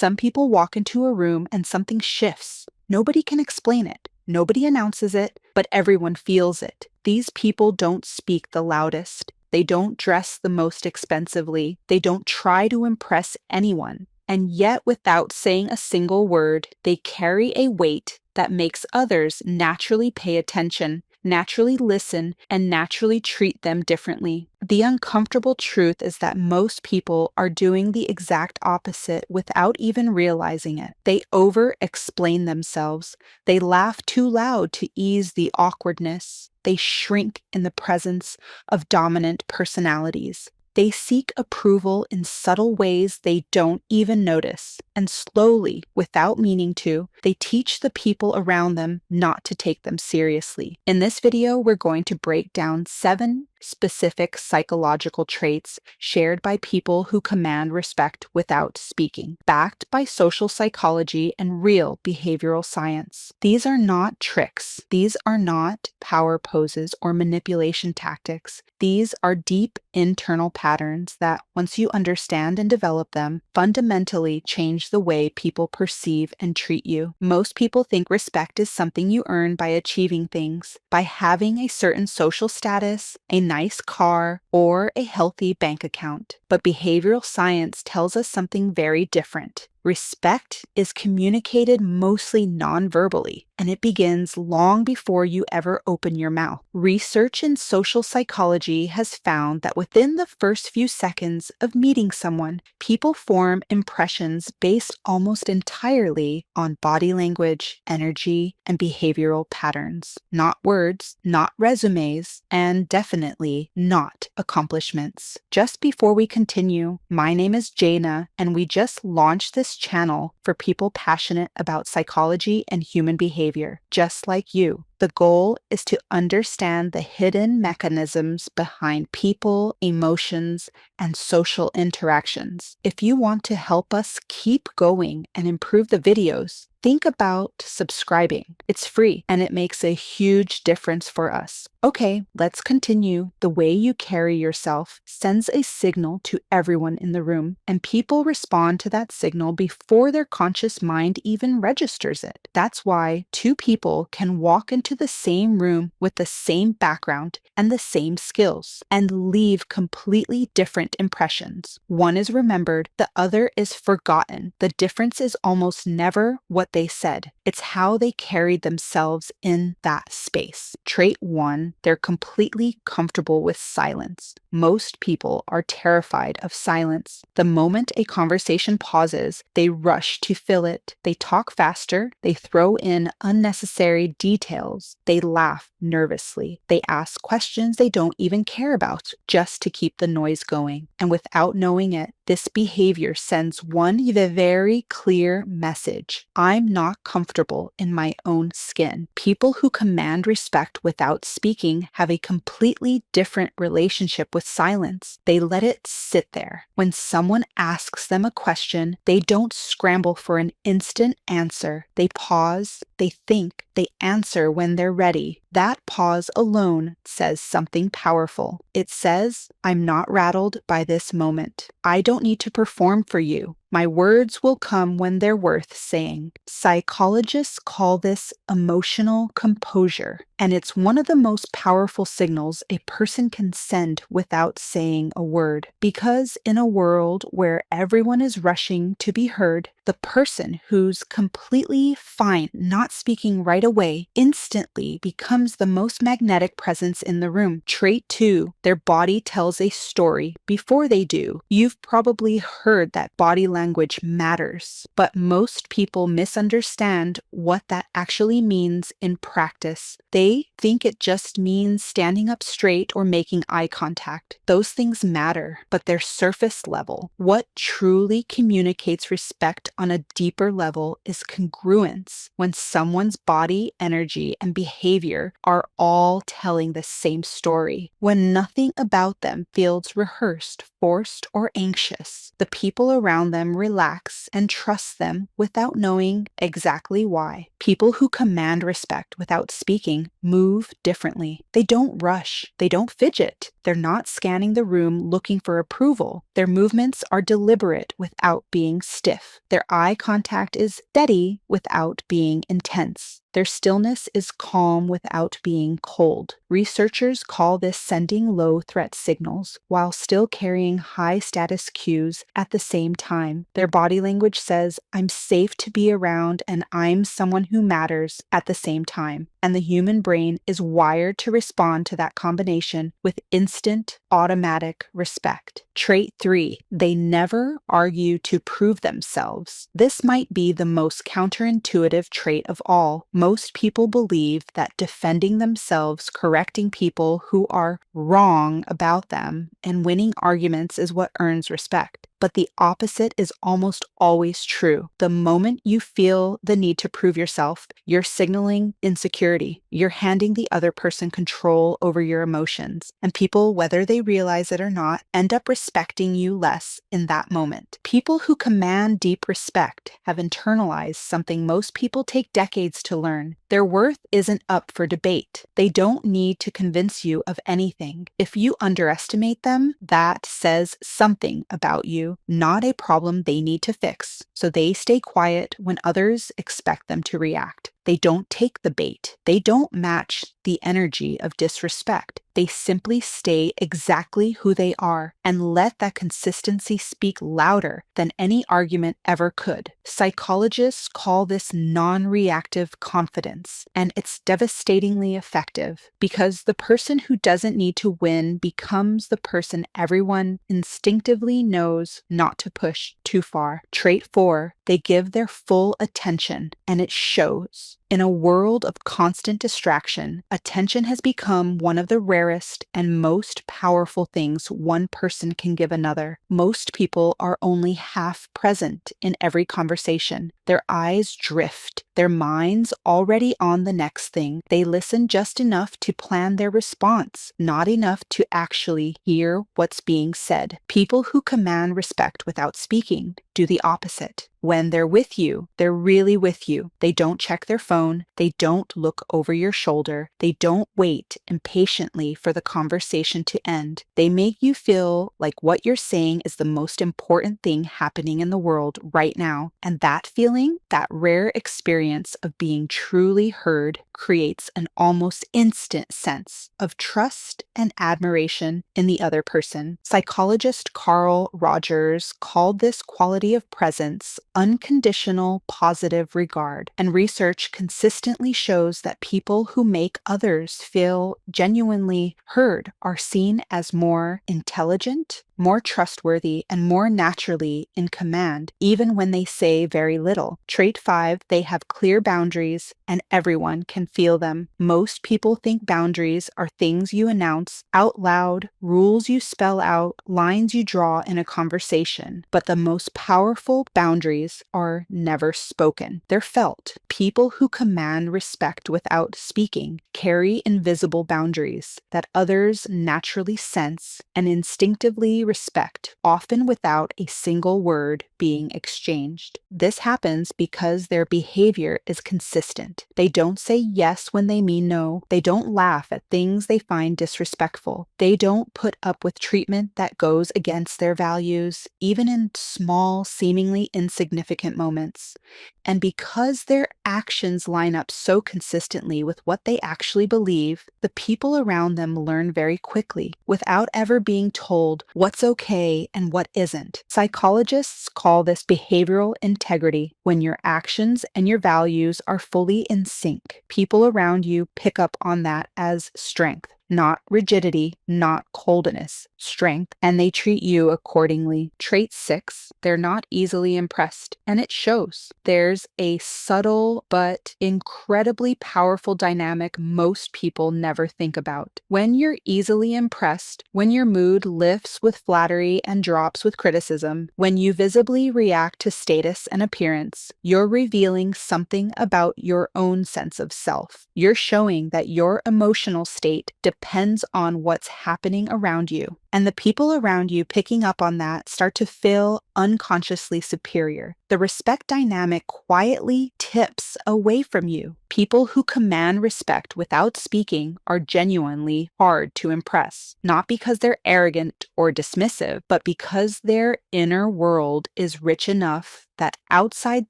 Some people walk into a room and something shifts. Nobody can explain it. Nobody announces it, but everyone feels it. These people don't speak the loudest. They don't dress the most expensively. They don't try to impress anyone. And yet, without saying a single word, they carry a weight that makes others naturally pay attention, naturally listen, and naturally treat them differently. The uncomfortable truth is that most people are doing the exact opposite without even realizing it. They over-explain themselves. They laugh too loud to ease the awkwardness. They shrink in the presence of dominant personalities. They seek approval in subtle ways they don't even notice. And slowly, without meaning to, they teach the people around them not to take them seriously. In this video, we're going to break down 7 specific psychological traits shared by people who command respect without speaking, backed by social psychology and real behavioral science. These are not tricks. These are not power poses or manipulation tactics. These are deep internal patterns that, once you understand and develop them, fundamentally change the way people perceive and treat you. Most people think respect is something you earn by achieving things, by having a certain social status, a nice car, or a healthy bank account. But behavioral science tells us something very different. Respect is communicated mostly non-verbally, and it begins long before you ever open your mouth. Research in social psychology has found that within the first few seconds of meeting someone, people form impressions based almost entirely on body language, energy, and behavioral patterns. Not words, not resumes, and definitely not accomplishments. Just before we continue, my name is Jaina, and we just launched this channel for people passionate about psychology and human behavior, just like you. The goal is to understand the hidden mechanisms behind people, emotions, and social interactions. If you want to help us keep going and improve the videos, think about subscribing. It's free and it makes a huge difference for us. Okay, let's continue. The way you carry yourself sends a signal to everyone in the room, and people respond to that signal before their conscious mind even registers it. That's why 2 people can walk into the same room with the same background and the same skills and leave completely different impressions. One is remembered, the other is forgotten. The difference is almost never what they said. It's how they carried themselves in that space. Trait 1, they're completely comfortable with silence. Most people are terrified of silence. The moment a conversation pauses, they rush to fill it. They talk faster. They throw in unnecessary details. They laugh nervously. They ask questions they don't even care about just to keep the noise going. And without knowing it, this behavior sends one very clear message. I'm not comfortable in my own skin. People who command respect without speaking have a completely different relationship with silence. They let it sit there. When someone asks them a question, they don't scramble for an instant answer. They pause, they think, they answer when they're ready. That pause alone says something powerful. It says, I'm not rattled by this moment. I don't need to perform for you. My words will come when they're worth saying. Psychologists call this emotional composure, and it's one of the most powerful signals a person can send without saying a word. Because in a world where everyone is rushing to be heard, the person who's completely fine not speaking right away instantly becomes the most magnetic presence in the room. Trait 2, their body tells a story before they do. You've probably heard that body language matters, but most people misunderstand what that actually means in practice. They think it just means standing up straight or making eye contact. Those things matter, but they're surface level. What truly communicates respect on a deeper level is congruence, when someone's body, energy, and behavior are all telling the same story. When nothing about them feels rehearsed, forced, or anxious, the people around them relax and trust them without knowing exactly why. People who command respect without speaking move differently. They don't rush. They don't fidget. They're not scanning the room looking for approval. Their movements are deliberate without being stiff. Their eye contact is steady without being intense. Their stillness is calm without being cold. Researchers call this sending low-threat signals while still carrying high-status cues at the same time. Their body language says, "I'm safe to be around and I'm someone who matters" at the same time. And the human brain is wired to respond to that combination with instant, automatic respect. Trait 3, they never argue to prove themselves. This might be the most counterintuitive trait of all. Most people believe that defending themselves, correcting people who are wrong about them, and winning arguments is what earns respect. But the opposite is almost always true. The moment you feel the need to prove yourself, you're signaling insecurity. You're handing the other person control over your emotions. And people, whether they realize it or not, end up respecting you less in that moment. People who command deep respect have internalized something most people take decades to learn. Their worth isn't up for debate. They don't need to convince you of anything. If you underestimate them, that says something about you, not a problem they need to fix. So they stay quiet when others expect them to react. They don't take the bait. They don't match the energy of disrespect. They simply stay exactly who they are and let that consistency speak louder than any argument ever could. Psychologists call this non-reactive confidence, and it's devastatingly effective because the person who doesn't need to win becomes the person everyone instinctively knows not to push too far. Trait 4, they give their full attention, and it shows. In a world of constant distraction, attention has become one of the rarest and most powerful things one person can give another. Most people are only half present in every conversation. Their eyes drift, their minds already on the next thing. They listen just enough to plan their response, not enough to actually hear what's being said. People who command respect without speaking do the opposite. When they're with you, they're really with you. They don't check their phone. They don't look over your shoulder. They don't wait impatiently for the conversation to end. They make you feel like what you're saying is the most important thing happening in the world right now. And that feeling, that rare experience of being truly heard, creates an almost instant sense of trust and admiration in the other person. Psychologist Carl Rogers called this quality of presence unconditional positive regard, and research consistently shows that people who make others feel genuinely heard are seen as more intelligent, more trustworthy, and more naturally in command, even when they say very little. Trait 5, they have clear boundaries, and everyone can feel them. Most people think boundaries are things you announce out loud, rules you spell out, lines you draw in a conversation. But the most powerful boundaries are never spoken. They're felt. People who command respect without speaking carry invisible boundaries that others naturally sense and instinctively respect, often without a single word being exchanged. This happens because their behavior is consistent. They don't say yes when they mean no. They don't laugh at things they find disrespectful. They don't put up with treatment that goes against their values, even in small, seemingly insignificant moments. And because their actions line up so consistently with what they actually believe, the people around them learn very quickly, without ever being told what's okay and what isn't. Psychologists call this behavioral integrity. When your actions and your values are fully in sync, people around you pick up on that as strength. Not rigidity, not coldness, strength, and they treat you accordingly. Trait 6, they're not easily impressed, and it shows. There's a subtle but incredibly powerful dynamic most people never think about. When you're easily impressed, when your mood lifts with flattery and drops with criticism, when you visibly react to status and appearance, you're revealing something about your own sense of self. You're showing that your emotional state depends on what's happening around you. And the people around you picking up on that start to feel unconsciously superior. The respect dynamic quietly tips away from you. People who command respect without speaking are genuinely hard to impress, not because they're arrogant or dismissive, but because their inner world is rich enough that outside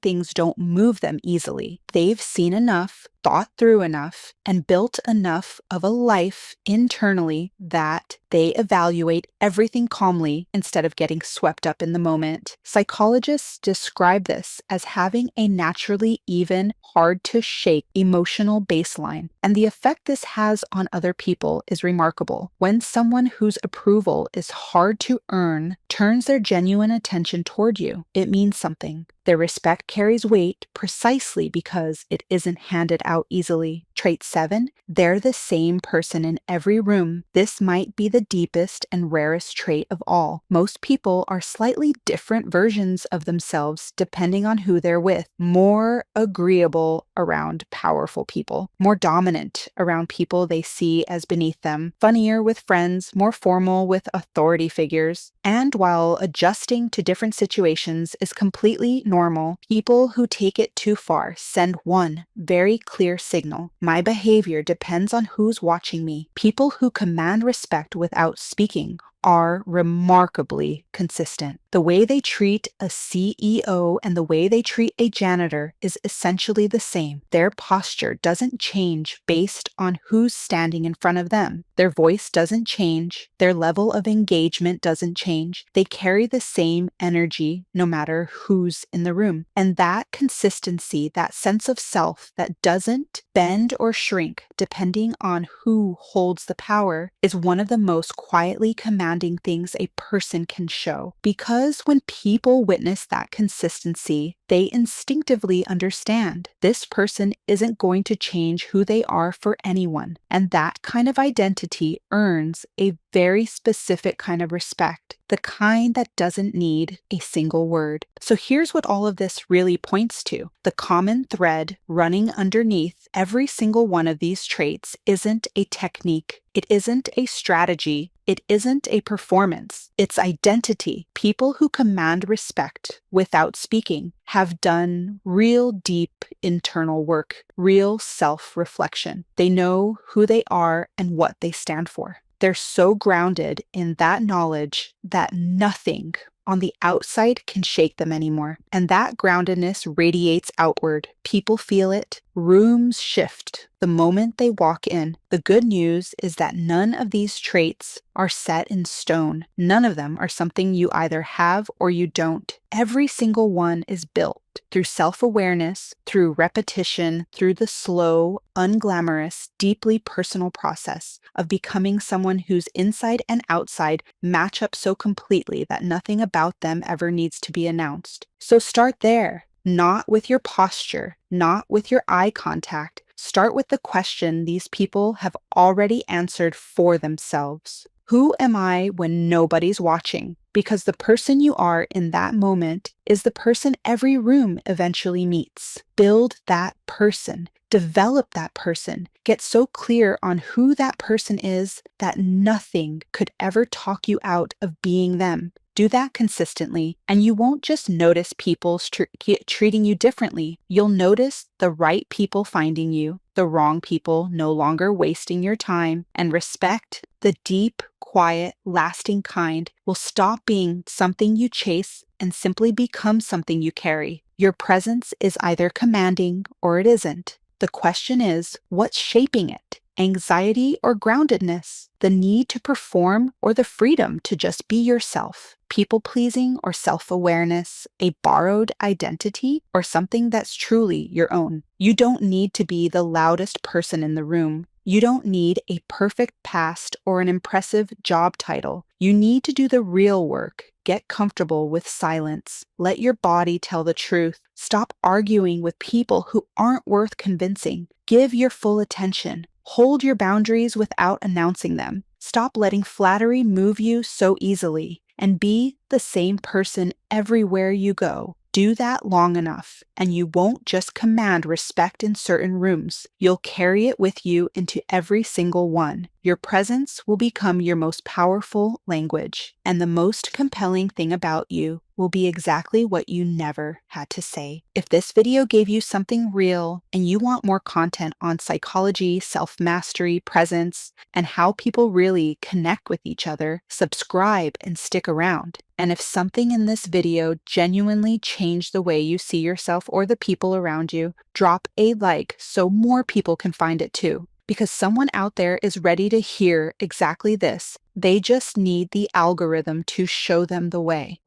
things don't move them easily. They've seen enough, thought through enough, and built enough of a life internally that they evaluate everything calmly instead of getting swept up in the moment. Psychologists describe this as having a naturally even, hard to shake emotional baseline. And the effect this has on other people is remarkable. When someone whose approval is hard to earn turns their genuine attention toward you, it means something. Their respect carries weight precisely because it isn't handed out easily. Trait 7, they're the same person in every room. This might be the deepest and rarest trait of all. Most people are slightly different versions of themselves depending on who they're with. More agreeable around powerful people, more dominant around people they see as beneath them, funnier with friends, more formal with authority figures. And while adjusting to different situations is completely normal, people who take it too far send one very clear signal. My behavior depends on who's watching me. People who command respect without speaking are remarkably consistent. The way they treat a CEO and the way they treat a janitor is essentially the same. Their posture doesn't change based on who's standing in front of them. Their voice doesn't change. Their level of engagement doesn't change. They carry the same energy no matter who's in the room. And that consistency, that sense of self that doesn't bend or shrink depending on who holds the power, is one of the most quietly commanding things a person can show. Because when people witness that consistency, they instinctively understand this person isn't going to change who they are for anyone. And that kind of identity earns a very specific kind of respect, the kind that doesn't need a single word. So here's what all of this really points to. The common thread running underneath every single one of these traits isn't a technique. It isn't a strategy. It isn't a performance. It's identity. People who command respect without speaking have done real deep internal work, real self-reflection. They know who they are and what they stand for. They're so grounded in that knowledge that nothing on the outside can shake them anymore. And that groundedness radiates outward. People feel it. Rooms shift the moment they walk in. The good news is that none of these traits are set in stone. None of them are something you either have or you don't. Every single one is built through self-awareness, through repetition, through the slow, unglamorous, deeply personal process of becoming someone whose inside and outside match up so completely that nothing about them ever needs to be announced. So start there, not with your posture, not with your eye contact. Start with the question these people have already answered for themselves. Who am I when nobody's watching? Because the person you are in that moment is the person every room eventually meets. Build that person. Develop that person. Get so clear on who that person is that nothing could ever talk you out of being them. Do that consistently, and you won't just notice people treating you differently. You'll notice the right people finding you, the wrong people no longer wasting your time, and respect, the deep, quiet, lasting kind, will stop being something you chase and simply become something you carry. Your presence is either commanding or it isn't. The question is, what's shaping it? Anxiety or groundedness? The need to perform or the freedom to just be yourself? People-pleasing or self-awareness? A borrowed identity or something that's truly your own? You don't need to be the loudest person in the room. You don't need a perfect past or an impressive job title. You need to do the real work. Get comfortable with silence. Let your body tell the truth. Stop arguing with people who aren't worth convincing. Give your full attention. Hold your boundaries without announcing them. Stop letting flattery move you so easily, and be the same person everywhere you go. Do that long enough, and you won't just command respect in certain rooms. You'll carry it with you into every single one. Your presence will become your most powerful language, and the most compelling thing about you will be exactly what you never had to say. If this video gave you something real and you want more content on psychology, self-mastery, presence, and how people really connect with each other, subscribe and stick around. And if something in this video genuinely changed the way you see yourself or the people around you, drop a like so more people can find it too. Because someone out there is ready to hear exactly this. They just need the algorithm to show them the way.